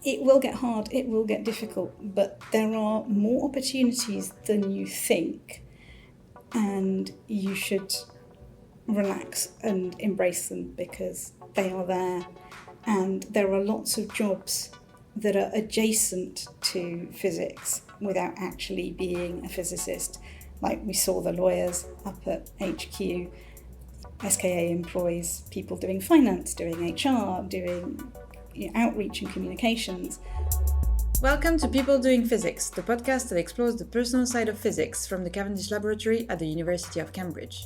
it will get hard, it will get difficult, but there are more opportunities than you think, and you should relax and embrace them because they are there. And there are lots of jobs that are adjacent to physics without actually being a physicist. Like we saw the lawyers up at HQ. SKA employs people doing finance, doing HR, doing outreach and communications. Welcome to People Doing Physics, the podcast that explores the personal side of physics from the Cavendish Laboratory at the University of Cambridge.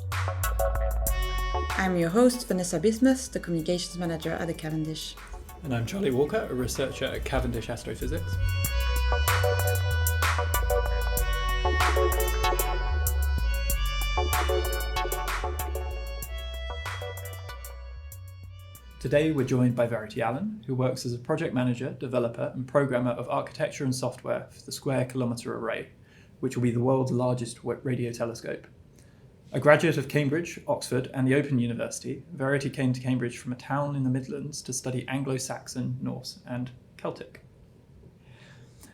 I'm your host, Vanessa Bismuth, the Communications Manager at the Cavendish. And I'm Charlie Walker, a researcher at Cavendish Astrophysics. Today we're joined by Verity Allan, who works as a project manager, developer and programmer of architecture and software for the Square Kilometre Array, which will be the world's largest radio telescope. A graduate of Cambridge, Oxford and the Open University, Verity came to Cambridge from a town in the Midlands to study Anglo-Saxon, Norse and Celtic.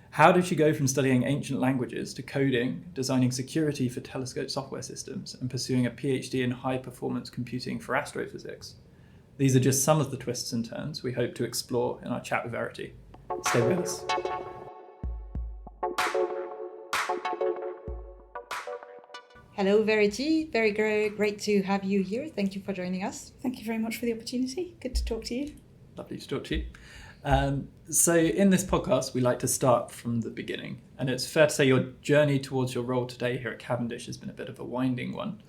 How did she go from studying ancient languages to coding, designing security for telescope software systems and pursuing a PhD in high-performance computing for astrophysics? These are just some of the twists and turns we hope to explore in our chat with Verity. Stay with us. Hello, Verity. Very great to have you here. Thank you for joining us. Thank you very much for the opportunity. Good to talk to you. Lovely to talk to you. So in this podcast, we like to start from the beginning. And it's fair to say your journey towards your role today here at Cavendish has been a bit of a winding one.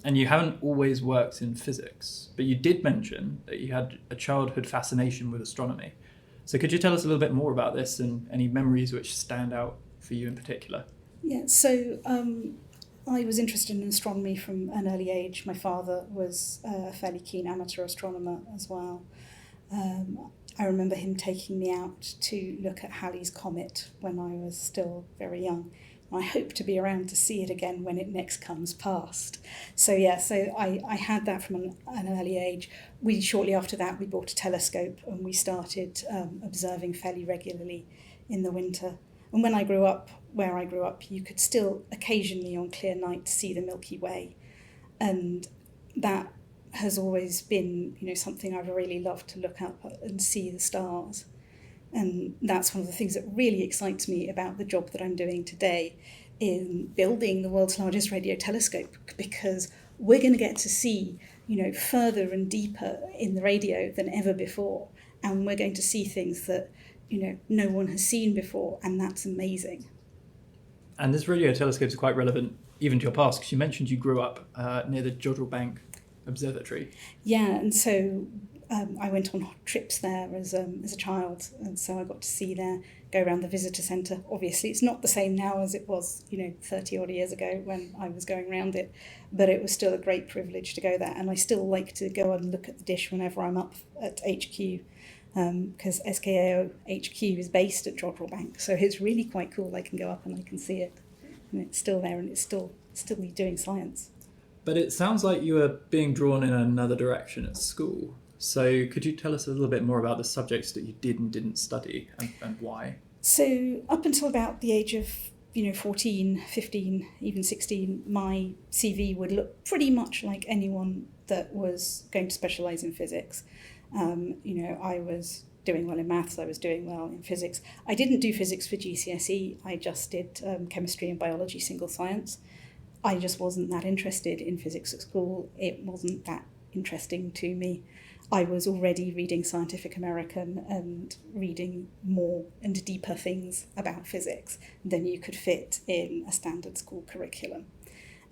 And you haven't always worked in physics, but you did mention that you had a childhood fascination with astronomy. So could you tell us a little bit more about this and any memories which stand out for you in particular? Yeah, so I was interested in astronomy from an early age. My father was a fairly keen amateur astronomer as well. I remember him taking me out to look at Halley's Comet when I was still very young. I hope to be around to see it again when it next comes past. So I had that from an early age. Shortly after that, we bought a telescope and we started observing fairly regularly in the winter. And when I grew up, where I grew up, you could still occasionally on clear nights see the Milky Way. And that has always been, something I've really loved to look up and see the stars. And that's one of the things that really excites me about the job that I'm doing today in building the world's largest radio telescope, because we're going to get to see, further and deeper in the radio than ever before. And we're going to see things that, no one has seen before. And that's amazing. And this radio telescope is quite relevant even to your past, because you mentioned you grew up near the Jodrell Bank Observatory. Yeah, and so I went on trips there as a child, and so I got to see there, go around the visitor centre. Obviously, it's not the same now as it was, 30 odd years ago when I was going around it, but it was still a great privilege to go there. And I still like to go and look at the dish whenever I'm up at HQ, because SKAO HQ is based at Jodrell Bank, so it's really quite cool. I can go up and I can see it, and it's still there, and it's still doing science. But it sounds like you were being drawn in another direction at school. So could you tell us a little bit more about the subjects that you did and didn't study and why? So up until about the age of 14, 15, even 16, my CV would look pretty much like anyone that was going to specialise in physics. I was doing well in maths, I was doing well in physics. I didn't do physics for GCSE, I just did chemistry and biology single science. I just wasn't that interested in physics at school. It wasn't that interesting to me. I was already reading Scientific American and reading more and deeper things about physics than you could fit in a standard school curriculum.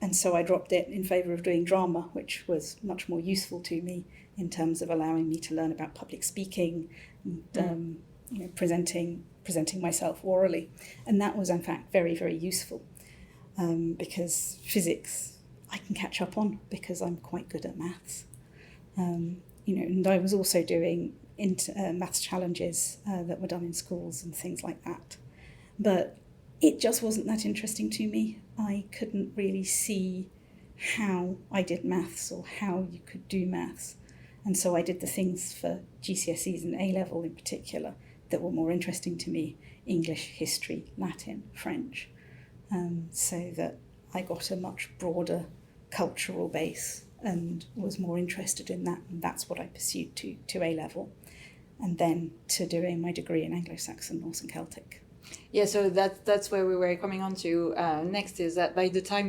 And so I dropped it in favour of doing drama, which was much more useful to me in terms of allowing me to learn about public speaking and presenting myself orally. And that was in fact very, very useful. Because physics I can catch up on because I'm quite good at maths. And I was also doing maths challenges that were done in schools and things like that. But it just wasn't that interesting to me. I couldn't really see how I did maths or how you could do maths. And so I did the things for GCSEs and A-level in particular that were more interesting to me: English, history, Latin, French, so that I got a much broader cultural base and was more interested in that, and that's what I pursued to A-level, and then to doing my degree in Anglo-Saxon, Norse and Celtic. Yeah, so that's where we were coming on to next, is that by the time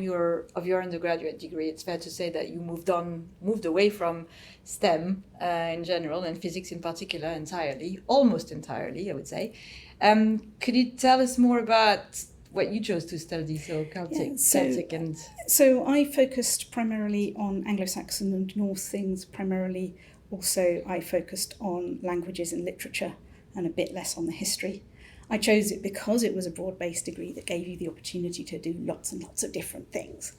of your undergraduate degree, it's fair to say that you moved away from STEM in general and physics in particular almost entirely, I would say. Could you tell us more about what you chose to study, so Celtic and... So I focused primarily on Anglo-Saxon and Norse things primarily. Also, I focused on languages and literature and a bit less on the history. I chose it because it was a broad-based degree that gave you the opportunity to do lots and lots of different things.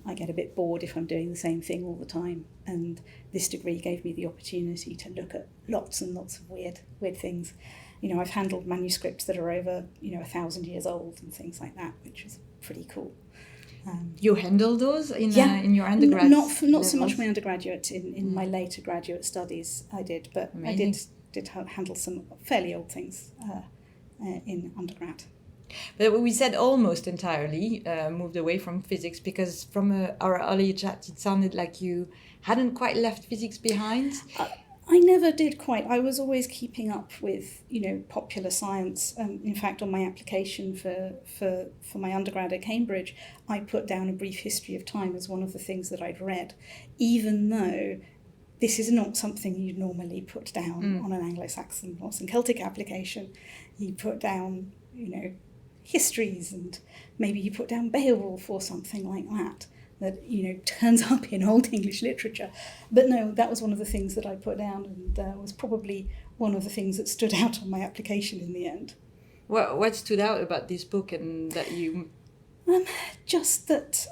I get a bit bored if I'm doing the same thing all the time, and this degree gave me the opportunity to look at lots and lots of weird things. I've handled manuscripts that are over 1,000 years old and things like that, which is pretty cool. You handle those in your undergrad? Not so much my undergraduate. In my later graduate studies, I did, but amazing. I did handle some fairly old things in undergrad. But we said almost entirely moved away from physics, because from our earlier chat, it sounded like you hadn't quite left physics behind. I never did quite. I was always keeping up with, popular science. In fact, on my application for my undergrad at Cambridge, I put down a brief history of time as one of the things that I'd read, even though this is not something you'd normally put down on an Anglo-Saxon, Norse and Celtic application. You put down, histories, and maybe you put down Beowulf or something like that turns up in Old English literature. But no, that was one of the things that I put down, and was probably one of the things that stood out on my application in the end. What stood out about this book and that you... Just that,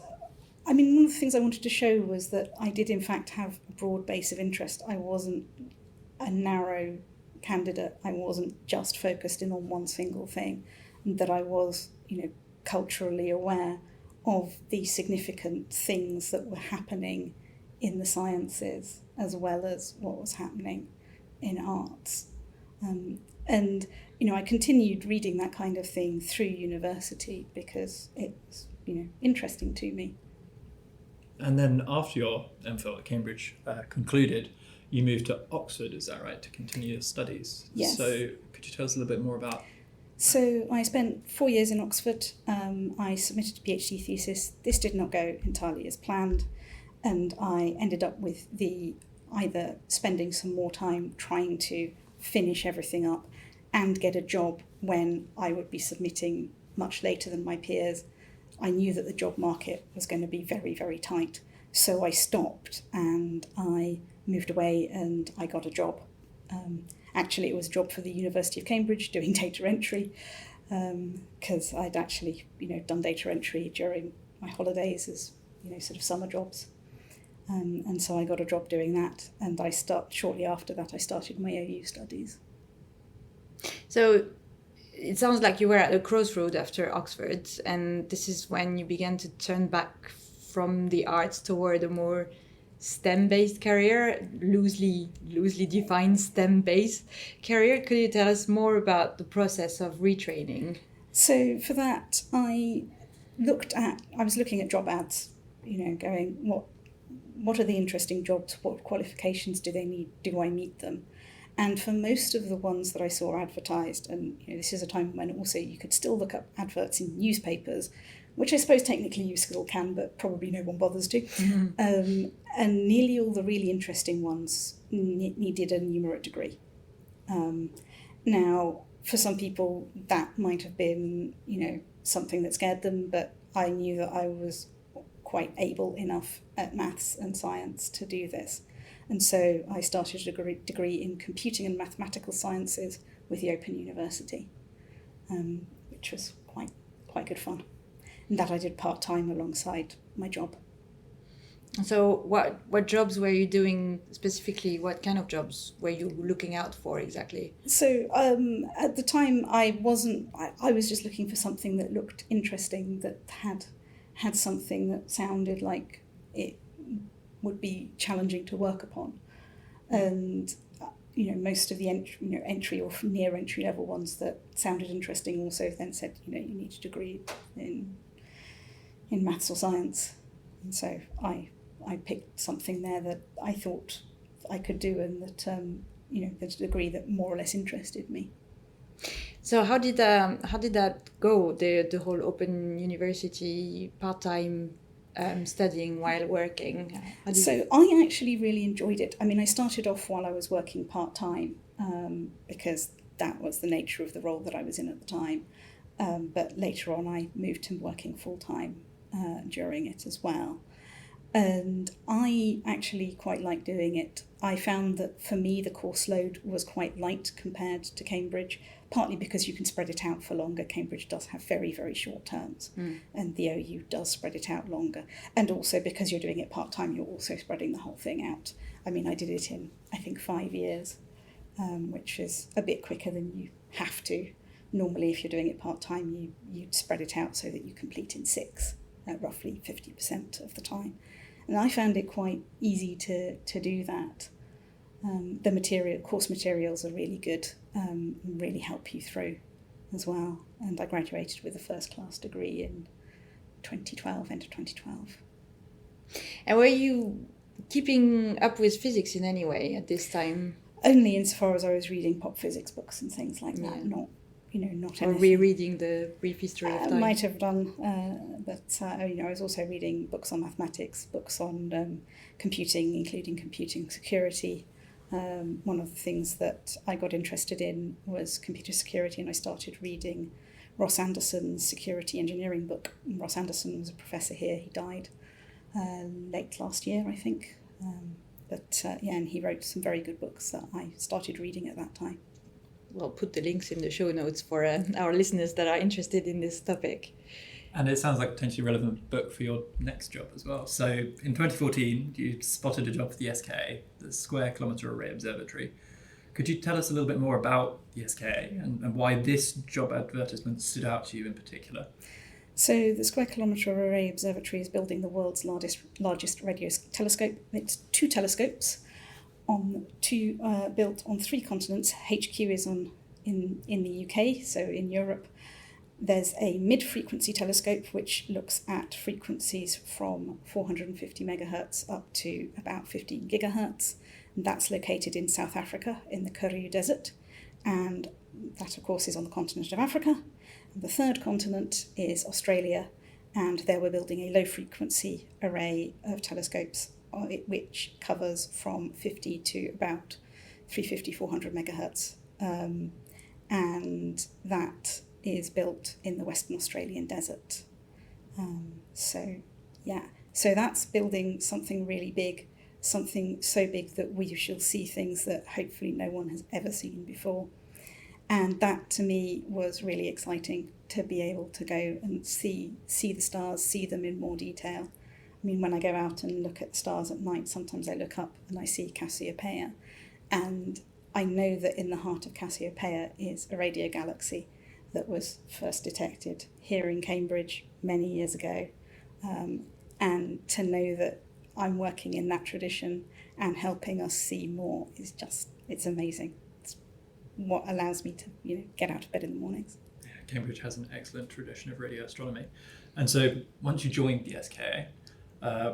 one of the things I wanted to show was that I did in fact have a broad base of interest. I wasn't a narrow candidate. I wasn't just focused in on one single thing, and that I was, culturally aware of the significant things that were happening in the sciences as well as what was happening in arts. I continued reading that kind of thing through university because it's, interesting to me. And then after your MPhil at Cambridge concluded, you moved to Oxford, is that right, to continue your studies? Yes. So could you tell us a little bit more about... So I spent 4 years in Oxford. I submitted a PhD thesis. This did not go entirely as planned, and I ended up with either spending some more time trying to finish everything up and get a job when I would be submitting much later than my peers. I knew that the job market was going to be very, very tight, so I stopped and I moved away and I got a job. Actually, it was a job for the University of Cambridge doing data entry, because I'd actually, done data entry during my holidays as, sort of summer jobs. And so I got a job doing that, and shortly after that, I started my OU studies. So it sounds like you were at a crossroad after Oxford, and this is when you began to turn back from the arts toward a more STEM-based career, loosely defined STEM-based career. Could you tell us more about the process of retraining? So for that, I was looking at job ads, going, what are the interesting jobs? What qualifications do they need? Do I meet them? And for most of the ones that I saw advertised, and this is a time when also you could still look up adverts in newspapers, which I suppose technically you still can, but probably no one bothers to. Mm-hmm. And nearly all the really interesting ones needed a numerate degree. Now, for some people, that might have been, something that scared them, but I knew that I was quite able enough at maths and science to do this. And so I started a degree in computing and mathematical sciences with the Open University, which was quite good fun. And that I did part-time alongside my job. So what jobs were you doing specifically? What kind of jobs were you looking out for exactly? So at the time I was just looking for something that looked interesting, that had something that sounded like it would be challenging to work upon. And most of the entry or near entry level ones that sounded interesting also then said, you need a degree in maths or science. And so I picked something there that I thought I could do, and that the degree that more or less interested me. So how did that go? The whole open university part-time studying while working. So I actually really enjoyed it. I mean, I started off while I was working part-time because that was the nature of the role that I was in at the time. But later on, I moved to working full-time during it as well. And I actually quite liked doing it. I found that for me, the course load was quite light compared to Cambridge, partly because you can spread it out for longer. Cambridge does have very, very short terms, and the OU does spread it out longer. And also because you're doing it part-time, you're also spreading the whole thing out. I mean, I did it in, I think, 5 years, which is a bit quicker than you have to. Normally, if you're doing it part-time, you'd spread it out so that you complete in 6, roughly 50% of the time. And I found it quite easy to do that. The course materials are really good, really help you through as well. And I graduated with a first-class degree in 2012, end of 2012. And were you keeping up with physics in any way at this time? Only insofar as I was reading pop physics books and things like that, not or rereading the brief history of time. Might have done, but I was also reading books on mathematics, books on computing, including computing security. One of the things that I got interested in was computer security, and I started reading Ross Anderson's security engineering book. And Ross Anderson was a professor here. He died late last year, I think. And he wrote some very good books that I started reading at that time. We'll put the links in the show notes for our listeners that are interested in this topic. And it sounds like a potentially relevant book for your next job as well. So in 2014, you spotted a job for the SKA, the Square Kilometre Array Observatory. Could you tell us a little bit more about the SKA and why this job advertisement stood out to you in particular? So the Square Kilometre Array Observatory is building the world's largest radio telescope. It's 2 telescopes built on 3 continents. HQ is in the UK, so in Europe. There's a mid-frequency telescope which looks at frequencies from 450 megahertz up to about 15 gigahertz. And that's located in South Africa in the Karoo Desert. And that, of course, is on the continent of Africa. And the third continent is Australia. And there we're building a low-frequency array of telescopes which covers from 50 to about 350, 400 megahertz. And that is built in the Western Australian desert. So that's building something really big, something so big that we shall see things that hopefully no one has ever seen before. And that to me was really exciting, to be able to go and see the stars, see them in more detail. I mean, when I go out and look at the stars at night, sometimes I look up and I see Cassiopeia. And I know that in the heart of Cassiopeia is a radio galaxy that was first detected here in Cambridge many years ago. And to know that I'm working in that tradition and helping us see more is it's amazing. It's what allows me to, get out of bed in the mornings. Yeah, Cambridge has an excellent tradition of radio astronomy. And so once you joined the SKA,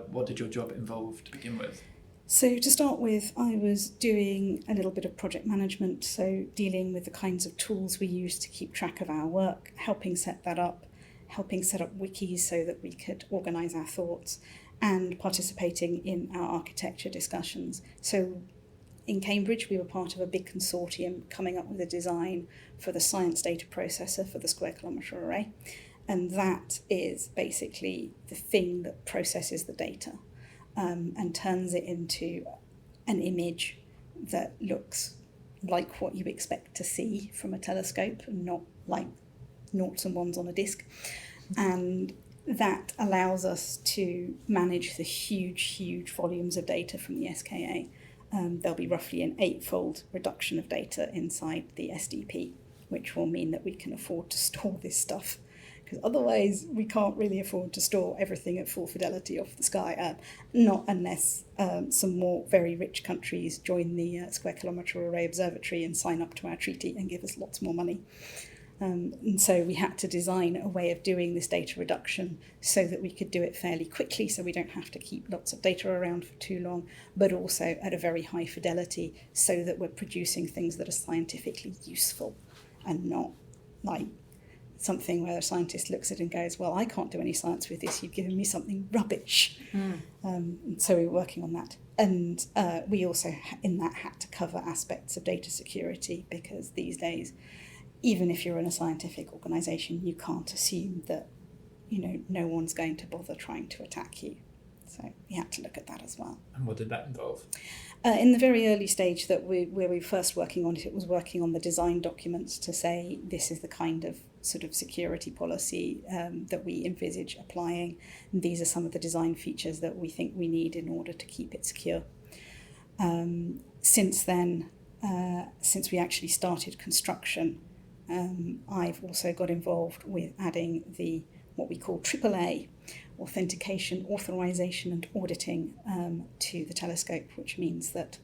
what did your job involve to begin with? So to start with, I was doing a little bit of project management, so dealing with the kinds of tools we use to keep track of our work, helping set that up, helping set up wikis so that we could organise our thoughts, and participating in our architecture discussions. So in Cambridge, we were part of a big consortium coming up with a design for the science data processor for the Square Kilometre Array. And that is basically the thing that processes the data and turns it into an image that looks like what you expect to see from a telescope, and not like noughts and ones on a disk. And that allows us to manage the huge volumes of data from the SKA. There'll be roughly an 8-fold reduction of data inside the SDP, which will mean that we can afford to store this stuff, because otherwise we can't really afford to store everything at full fidelity off the sky, not unless some more very rich countries join the Square Kilometre Array Observatory and sign up to our treaty and give us lots more money. And so we had to design a way of doing this data reduction so that we could do it fairly quickly, so we don't have to keep lots of data around for too long, but also at a very high fidelity so that we're producing things that are scientifically useful and not like something where a scientist looks at it and goes, well, I can't do any science with this, you've given me something rubbish. And so we were working on that. And we also, in that, had to cover aspects of data security, because these days, even if you're in a scientific organisation, you can't assume that, no one's going to bother trying to attack you. So we had to look at that as well. And what did that involve? In the very early stage where we were first working on it, it was working on the design documents to say this is the kind of sort of security policy that we envisage applying. And these are some of the design features that we think we need in order to keep it secure. Since then, since we actually started construction, I've also got involved with adding what we call AAA, authentication, authorization and auditing to the telescope, which means that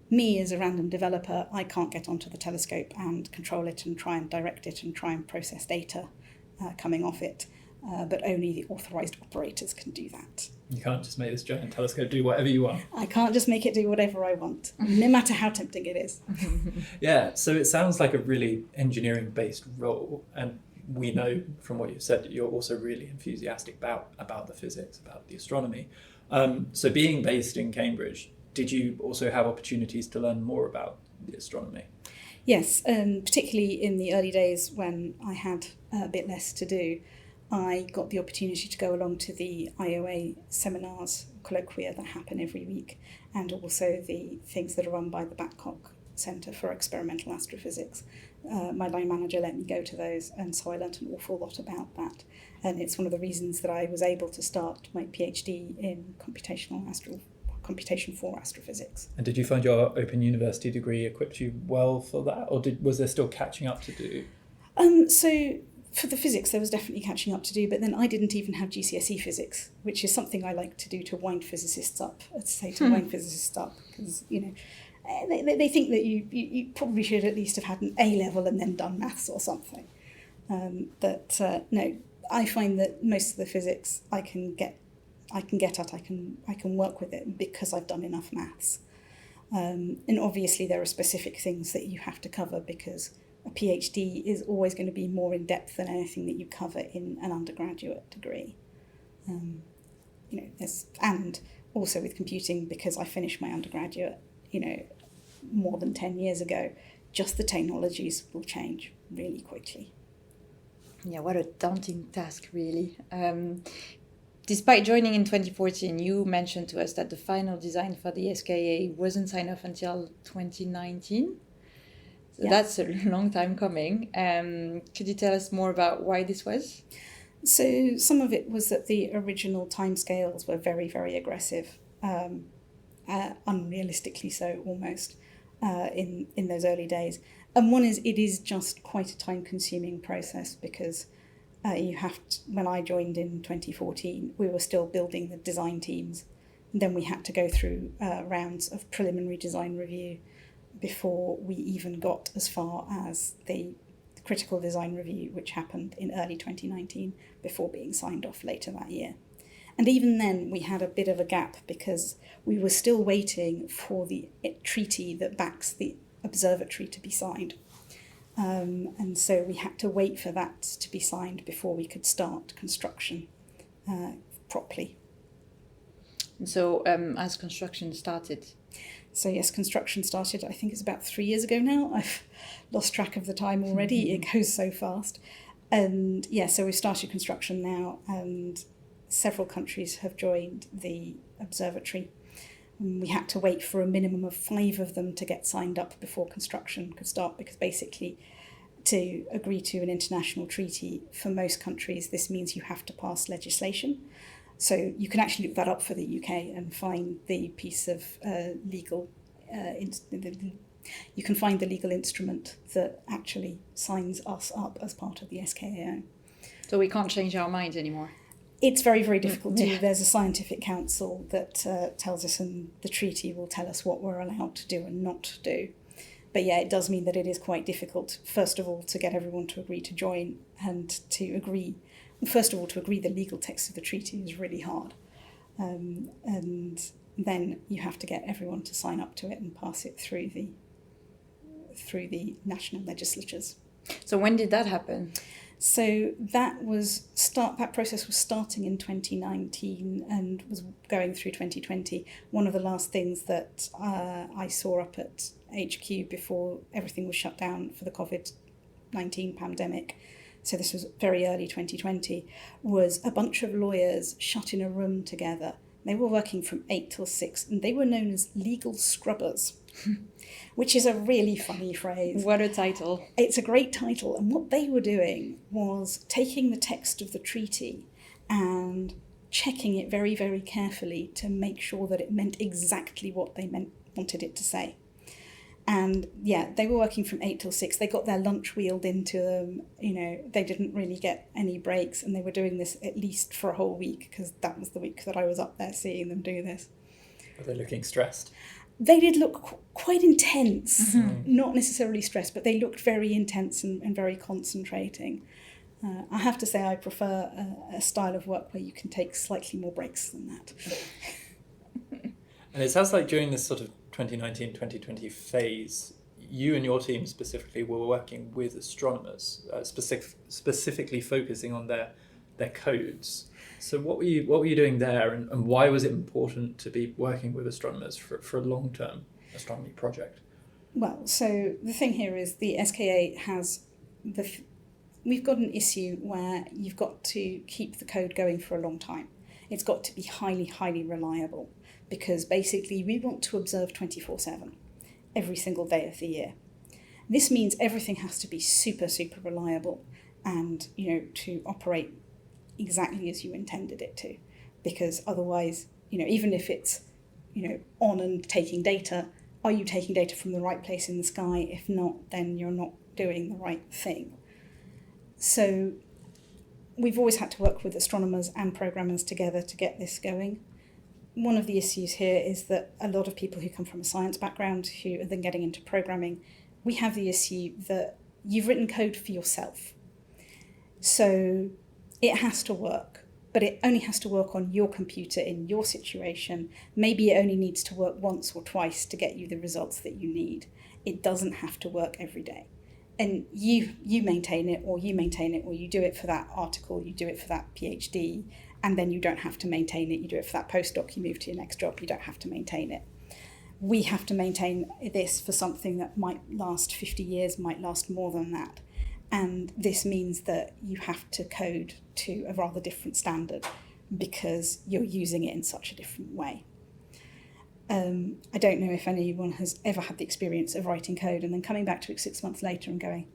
me as a random developer, I can't get onto the telescope and control it and try and direct it and try and process data coming off it, but only the authorized operators can do that. You can't just make this giant telescope do whatever you want. I can't just make it do whatever I want, no matter how tempting it is. Yeah, so it sounds like a really engineering-based role, and we know from what you've said that you're also really enthusiastic about the physics, about the astronomy. So being based in Cambridge, did you also have opportunities to learn more about the astronomy? Yes, particularly in the early days when I had a bit less to do, I got the opportunity to go along to the IOA seminars, colloquia that happen every week, and also the things that are run by the Babcock Centre for Experimental Astrophysics. My line manager let me go to those, and so I learnt an awful lot about that. And it's one of the reasons that I was able to start my PhD in computation for astrophysics. And did you find your Open University degree equipped you well for that, or was there still catching up to do? So for the physics, there was definitely catching up to do, but then I didn't even have GCSE physics, which is something I like to do to wind physicists up. Because, they think that you probably should at least have had an A level and then done maths or something. No, I find that most of the physics I can get at, I can work with it because I've done enough maths. And obviously there are specific things that you have to cover, because a PhD is always going to be more in depth than anything that you cover in an undergraduate degree. And also with computing, because I finished my undergraduate, more than 10 years ago, just the technologies will change really quickly. Yeah, what a daunting task, really. Despite joining in 2014, you mentioned to us that the final design for the SKA wasn't signed off until 2019. So That's a long time coming. Could you tell us more about why this was? So some of it was that the original timescales were very, very aggressive, unrealistically so almost, in those early days. And one is, it is just quite a time-consuming process, because when I joined in 2014, we were still building the design teams. And then we had to go through rounds of preliminary design review before we even got as far as the critical design review, which happened in early 2019, before being signed off later that year. And even then we had a bit of a gap, because we were still waiting for the treaty that backs the observatory to be signed. And so we had to wait for that to be signed before we could start construction properly. So as construction started? So yes, construction started, I think it's about 3 years ago now. I've lost track of the time already. Mm-hmm. It goes so fast. And so we've started construction now, and several countries have joined the observatory. We had to wait for a minimum of 5 of them to get signed up before construction could start, because basically to agree to an international treaty for most countries, this means you have to pass legislation. So you can actually look that up for the UK and find the piece of you can find the legal instrument that actually signs us up as part of the SKAO. So we can't change our minds anymore. It's very, very difficult to. Yeah. There's a scientific council that tells us, and the treaty will tell us what we're allowed to do and not to do. But yeah, it does mean that it is quite difficult, first of all, to get everyone to agree to join and to agree. First of all, to agree the legal text of the treaty is really hard. And then you have to get everyone to sign up to it and pass it through the national legislatures. So when did that happen? So that process was starting in 2019 and was going through 2020. One of the last things that I saw up at HQ before everything was shut down for the COVID-19 pandemic, so this was very early 2020, was a bunch of lawyers shut in a room together. They were working from 8 till 6, and they were known as legal scrubbers, which is a really funny phrase. What a title. It's a great title. And what they were doing was taking the text of the treaty and checking it very, very carefully to make sure that it meant exactly what they wanted it to say. And yeah, they were working from 8 till 6. They got their lunch wheeled into them. They didn't really get any breaks, and they were doing this at least for a whole week, because that was the week that I was up there seeing them do this. Were they looking stressed? They did look quite intense, not necessarily stressed, but they looked very intense and very concentrating. I have to say I prefer a style of work where you can take slightly more breaks than that. And it sounds like during this sort of 2019-2020 phase, you and your team specifically were working with astronomers, specifically focusing on their codes. So what were you doing there, and why was it important to be working with astronomers for a long-term astronomy project? Well, so the thing here is the SKA has we've got an issue where you've got to keep the code going for a long time. It's got to be highly, highly reliable, because basically we want to observe 24/7 every single day of the year. This means everything has to be super, super reliable and, to operate exactly as you intended it to, because otherwise, even if it's, on and taking data, are you taking data from the right place in the sky? If not, then you're not doing the right thing. So we've always had to work with astronomers and programmers together to get this going. One of the issues here is that a lot of people who come from a science background who are then getting into programming, we have the issue that you've written code for yourself. So it has to work, but it only has to work on your computer in your situation. Maybe it only needs to work once or twice to get you the results that you need. It doesn't have to work every day. And you maintain it, or you do it for that article, you do it for that PhD, and then you don't have to maintain it. You do it for that postdoc, you move to your next job, you don't have to maintain it. We have to maintain this for something that might last 50 years, might last more than that. And this means that you have to code to a rather different standard because you're using it in such a different way. I don't know if anyone has ever had the experience of writing code and then coming back to it 6 months later and going,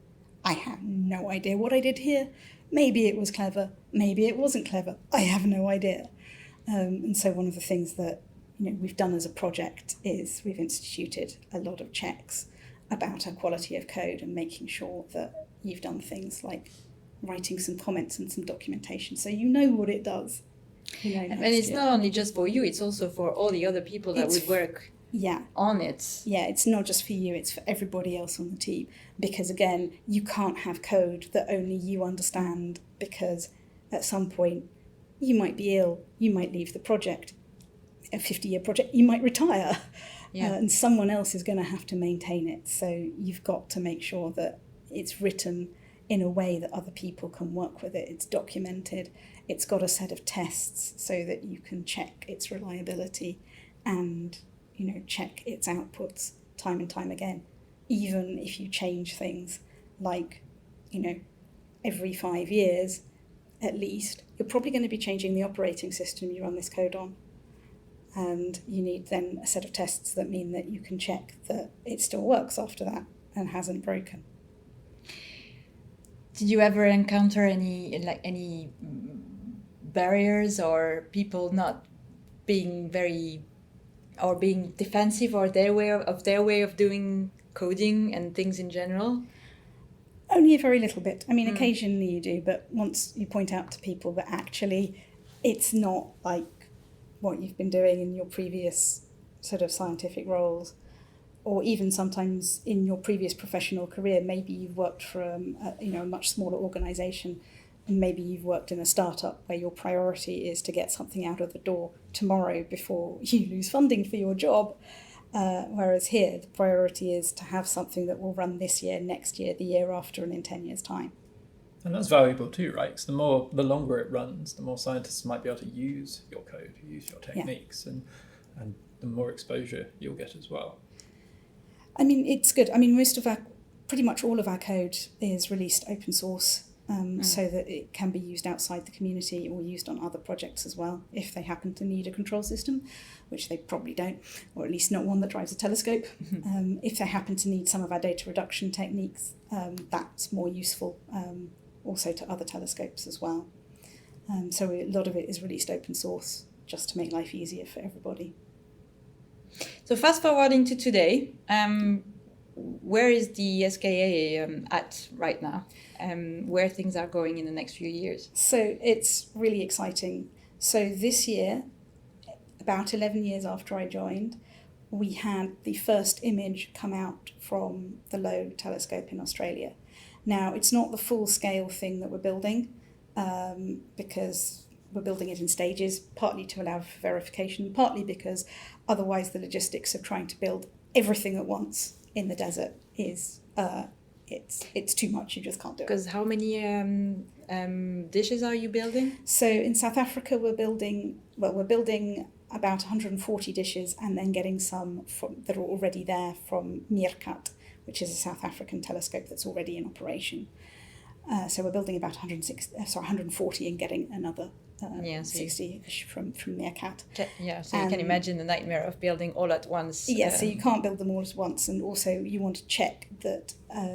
I have no idea what I did here. Maybe it was clever, maybe it wasn't clever. I have no idea. And so one of the things that we've done as a project is we've instituted a lot of checks about our quality of code and making sure that you've done things like writing some comments and some documentation so you know what it does. And it's not only just for you, it's also for all the other people that would work on it. Yeah, it's not just for you, it's for everybody else on the team. Because again, you can't have code that only you understand, because at some point you might be ill, you might leave the project, a 50-year project, you might retire, and someone else is going to have to maintain it. So you've got to make sure that it's written in a way that other people can work with it. It's documented. It's got a set of tests so that you can check its reliability and, check its outputs time and time again. Even if you change things like, every 5 years at least, you're probably going to be changing the operating system you run this code on. And you need then a set of tests that mean that you can check that it still works after that and hasn't broken. Did you ever encounter any barriers or people not being being defensive or their way of doing coding and things in general? Only a very little bit. I mean, occasionally you do, but once you point out to people that actually it's not like what you've been doing in your previous sort of scientific roles, or even sometimes in your previous professional career, maybe you've worked for a much smaller organisation, and maybe you've worked in a startup where your priority is to get something out of the door tomorrow before you lose funding for your job. Whereas here, the priority is to have something that will run this year, next year, the year after, and in 10 years' time. And that's valuable too, right? Because the longer it runs, the more scientists might be able to use your code, use your techniques, and the more exposure you'll get as well. I mean, it's good. I mean, pretty much all of our code is released open source, so that it can be used outside the community or used on other projects as well, if they happen to need a control system, which they probably don't, or at least not one that drives a telescope. If they happen to need some of our data reduction techniques, that's more useful also to other telescopes as well. So a lot of it is released open source just to make life easier for everybody. So fast forwarding to today, where is the SKA at right now? Where things are going in the next few years? So it's really exciting. So this year, about 11 years after I joined, we had the first image come out from the LOW telescope in Australia. Now, it's not the full-scale thing that we're building, because we're building it in stages, partly to allow for verification, partly because otherwise the logistics of trying to build everything at once in the desert is it's too much. You just can't do it. Because how many dishes are you building? So in South Africa, we're building about 140 dishes, and then getting some that are already there from Meerkat, which is a South African telescope that's already in operation. So we're building about 140 and getting another 60-ish from Meerkat. So you can imagine the nightmare of building all at once. Yeah, so you can't build them all at once, and also you want to check that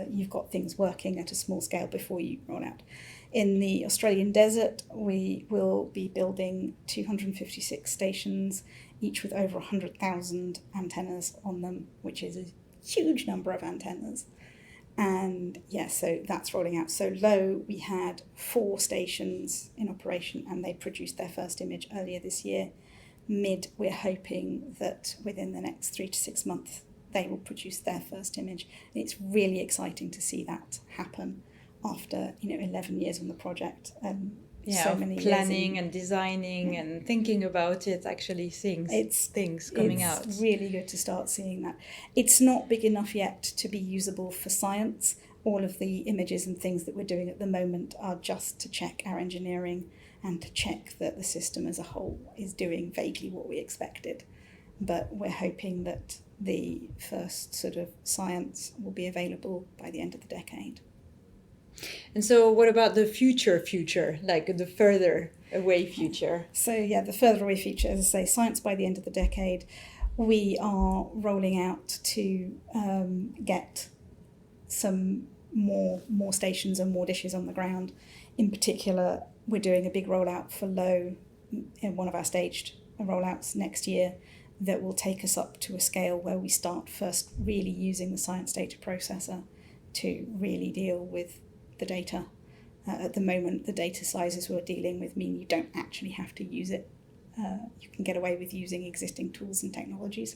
you've got things working at a small scale before you roll out. In the Australian desert, we will be building 256 stations, each with over 100,000 antennas on them, which is a huge number of antennas. And so that's rolling out. So low, we had 4 stations in operation, and they produced their first image earlier this year. Mid, we're hoping that within the next 3 to 6 months, they will produce their first image. And it's really exciting to see that happen after 11 years on the project. So many planning and designing and thinking about it, actually things coming out. It's really good to start seeing that. It's not big enough yet to be usable for science. All of the images and things that we're doing at the moment are just to check our engineering and to check that the system as a whole is doing vaguely what we expected. But we're hoping that the first sort of science will be available by the end of the decade. And so what about the future, like the further away future? So the further away future, as I say, science by the end of the decade. We are rolling out to get some more stations and more dishes on the ground. In particular, we're doing a big rollout for low in one of our staged rollouts next year that will take us up to a scale where we start first really using the science data processor to really deal with the data. At the moment, the data sizes we're dealing with mean you don't actually have to use it. You can get away with using existing tools and technologies.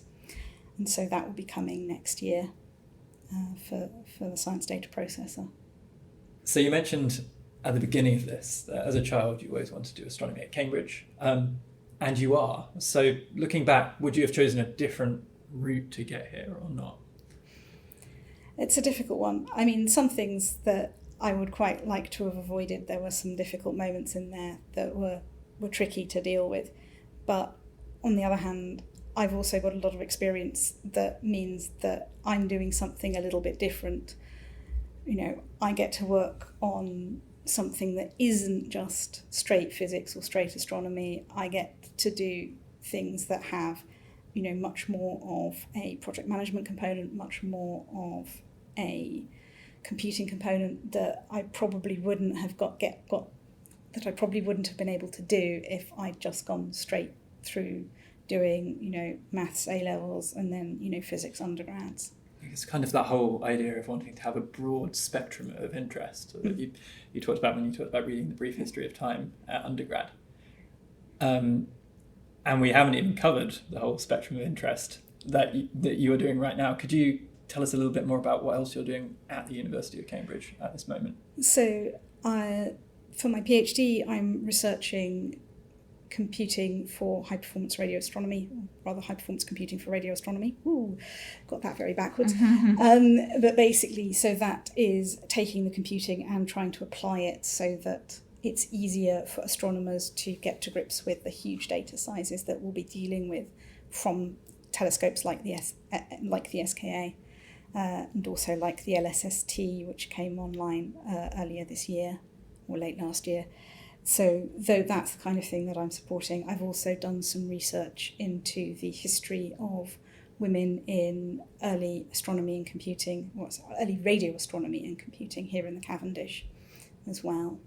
And so that will be coming next year for the science data processor. So you mentioned at the beginning of this that as a child you always wanted to do astronomy at Cambridge, and you are. So looking back, would you have chosen a different route to get here or not? It's a difficult one. I mean, some things that I would quite like to have avoided. There were some difficult moments in there that were tricky to deal with. But on the other hand, I've also got a lot of experience that means that I'm doing something a little bit different. I get to work on something that isn't just straight physics or straight astronomy. I get to do things that have, much more of a project management component, much more of a computing component that I probably wouldn't have that I probably wouldn't have been able to do if I'd just gone straight through doing, maths A-levels and then, physics undergrads. it's kind of that whole idea of wanting to have a broad spectrum of interest that you talked about when you talked about reading The Brief History of Time at undergrad. And we haven't even covered the whole spectrum of interest that you are doing right now. Could you tell us a little bit more about what else you're doing at the University of Cambridge at this moment? So for my PhD, I'm researching computing for high-performance radio astronomy, or rather high-performance computing for radio astronomy. Ooh, got that very backwards. But basically, so that is taking the computing and trying to apply it so that it's easier for astronomers to get to grips with the huge data sizes that we'll be dealing with from telescopes like the SKA. And also like the LSST, which came online earlier this year or late last year. So though that's the kind of thing that I'm supporting, I've also done some research into the history of women in early astronomy and computing, early radio astronomy and computing here in the Cavendish as well.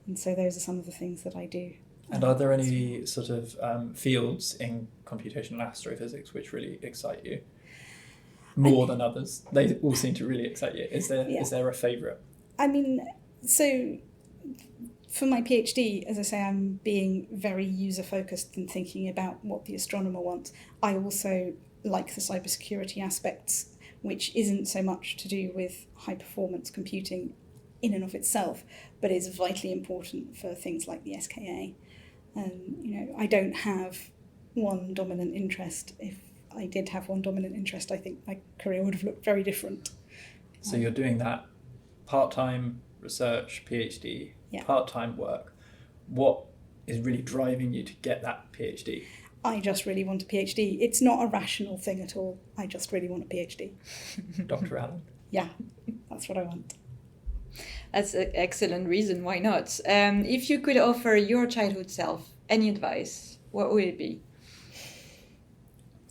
And so those are some of the things that I do. And are there any sort of fields in computational astrophysics which really excite you? More than others. They all seem to really excite you. Is there a favourite? I mean, so for my PhD, as I say, I'm being very user-focused and thinking about what the astronomer wants. I also like the cybersecurity aspects, which isn't so much to do with high-performance computing in and of itself, but is vitally important for things like the SKA. And, I don't have one dominant interest. If I did have one dominant interest, I think my career would have looked very different. So you're doing that part-time research, PhD, part-time work. What is really driving you to get that PhD? I just really want a PhD. It's not a rational thing at all. I just really want a PhD. Dr. Allan? Yeah, that's what I want. That's an excellent reason. Why not? If you could offer your childhood self any advice, what would it be?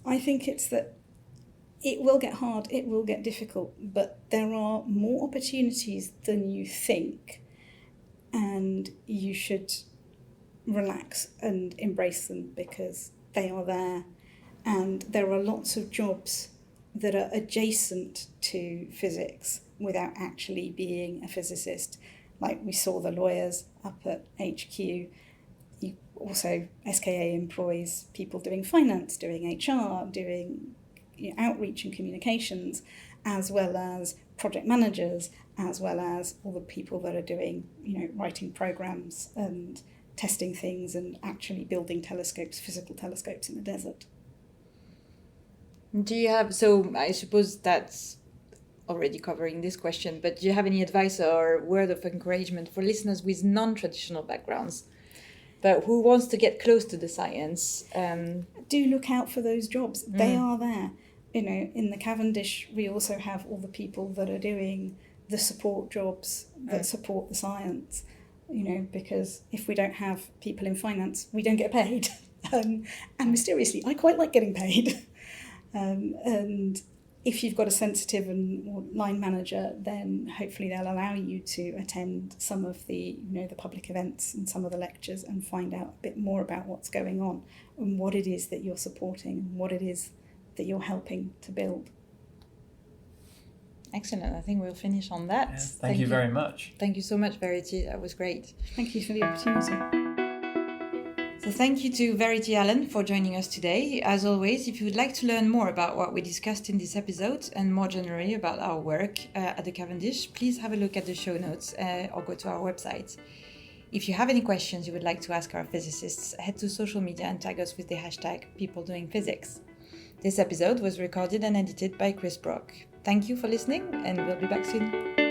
I think it's that it will get hard, it will get difficult, but there are more opportunities than you think, and you should relax and embrace them because they are there. And there are lots of jobs that are adjacent to physics without actually being a physicist. Like we saw the lawyers up at HQ. Also, SKA employs people doing finance, doing HR, doing outreach and communications, as well as project managers, as well as all the people that are doing, writing programs and testing things and actually building telescopes, physical telescopes in the desert. Do you have, so I suppose that's already covering this question, but do you have any advice or word of encouragement for listeners with non-traditional backgrounds, but who wants to get close to the science? Do look out for those jobs. They are there. In the Cavendish, we also have all the people that are doing the support jobs that support the science, because if we don't have people in finance, we don't get paid. And mysteriously, I quite like getting paid. And if you've got a sensitive or line manager, then hopefully they'll allow you to attend some of the, the public events and some of the lectures and find out a bit more about what's going on and what it is that you're supporting and what it is that you're helping to build. Excellent. I think we'll finish on that. Yeah, thank you very much. Thank you so much, Verity. That was great. Thank you for the opportunity. So thank you to Verity Allan for joining us today. As always, if you would like to learn more about what we discussed in this episode and more generally about our work at the Cavendish, please have a look at the show notes or go to our website. If you have any questions you would like to ask our physicists, head to social media and tag us with the hashtag #PeopleDoingPhysics. This episode was recorded and edited by Chris Brock. Thank you for listening, and we'll be back soon.